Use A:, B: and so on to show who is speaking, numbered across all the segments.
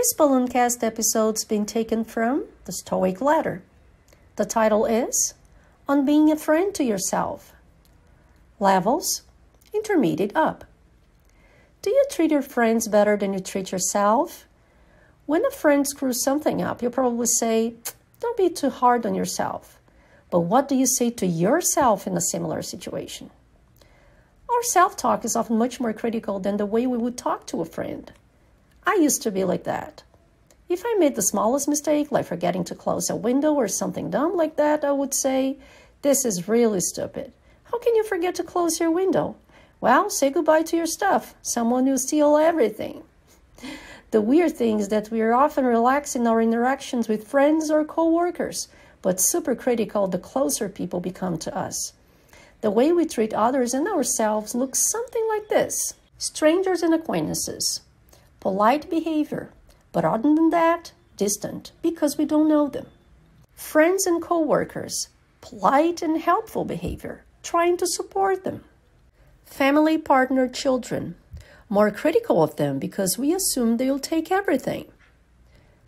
A: This Ballooncast episode's been taken from the Stoic Letter. The title is On Being a Friend to Yourself. Levels, intermediate up. Do you treat your friends better than you treat yourself? When a friend screws something up, you'll probably say, don't be too hard on yourself. But what do you say to yourself in a similar situation? Our self-talk is often much more critical than the way we would talk to a friend. I used to be like that. If I made the smallest mistake, like forgetting to close a window or something dumb like that, I would say, this is really stupid. How can you forget to close your window? Well, say goodbye to your stuff. Someone will steal everything. The weird thing is that we are often relaxed in our interactions with friends or co-workers, but super critical the closer people become to us. The way we treat others and ourselves looks something like this. Strangers and acquaintances. Polite behavior, but other than that, distant, because we don't know them. Friends and co-workers, polite and helpful behavior, trying to support them. Family, partner, children, more critical of them because we assume they'll take everything.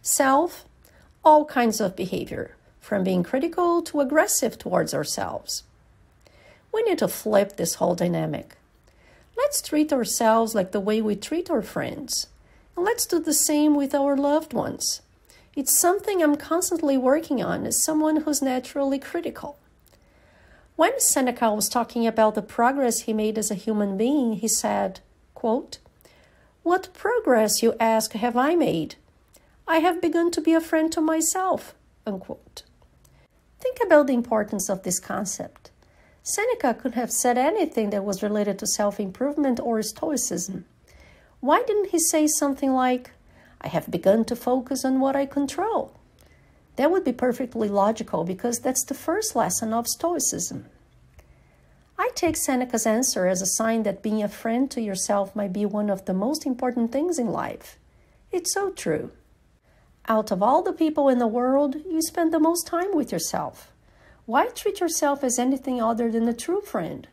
A: Self, all kinds of behavior, from being critical to aggressive towards ourselves. We need to flip this whole dynamic. Let's treat ourselves like the way we treat our friends. And let's do the same with our loved ones. It's something I'm constantly working on as someone who's naturally critical. When Seneca was talking about the progress he made as a human being, he said, quote, "What progress, you ask, have I made? I have begun to be a friend to myself," unquote. Think about the importance of this concept. Seneca could have said anything that was related to self-improvement or stoicism. Why didn't he say something like, I have begun to focus on what I control? That would be perfectly logical because that's the first lesson of Stoicism. I take Seneca's answer as a sign that being a friend to yourself might be one of the most important things in life. It's so true. Out of all the people in the world, you spend the most time with yourself. Why treat yourself as anything other than a true friend?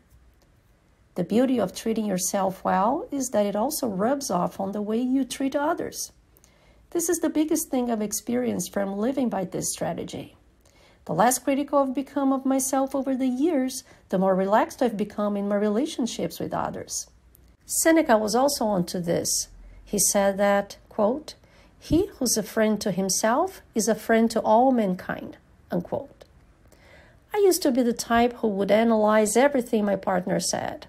A: The beauty of treating yourself well is that it also rubs off on the way you treat others. This is the biggest thing I've experienced from living by this strategy. The less critical I've become of myself over the years, the more relaxed I've become in my relationships with others. Seneca was also onto this. He said that, quote, "He who's a friend to himself is a friend to all mankind," unquote. I used to be the type who would analyze everything my partner said.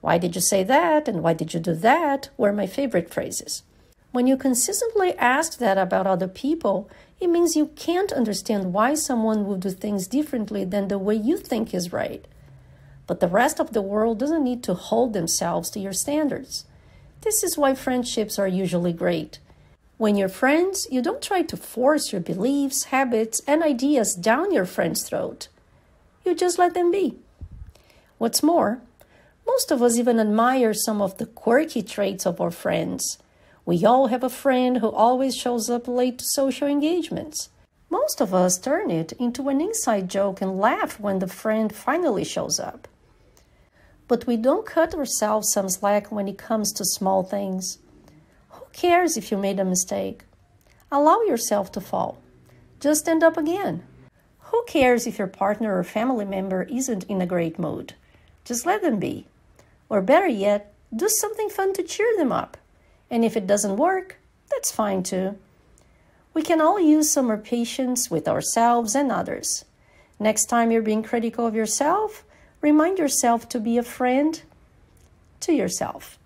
A: Why did you say that and why did you do that were my favorite phrases. When you consistently ask that about other people, it means you can't understand why someone would do things differently than the way you think is right. But the rest of the world doesn't need to hold themselves to your standards. This is why friendships are usually great. When you're friends, you don't try to force your beliefs, habits, and ideas down your friend's throat. You just let them be. What's more, most of us even admire some of the quirky traits of our friends. We all have a friend who always shows up late to social engagements. Most of us turn it into an inside joke and laugh when the friend finally shows up. But we don't cut ourselves some slack when it comes to small things. Who cares if you made a mistake? Allow yourself to fall. Just stand up again. Who cares if your partner or family member isn't in a great mood? Just let them be. Or better yet, do something fun to cheer them up. And if it doesn't work, that's fine too. We can all use some more patience with ourselves and others. Next time you're being critical of yourself, remind yourself to be a friend to yourself.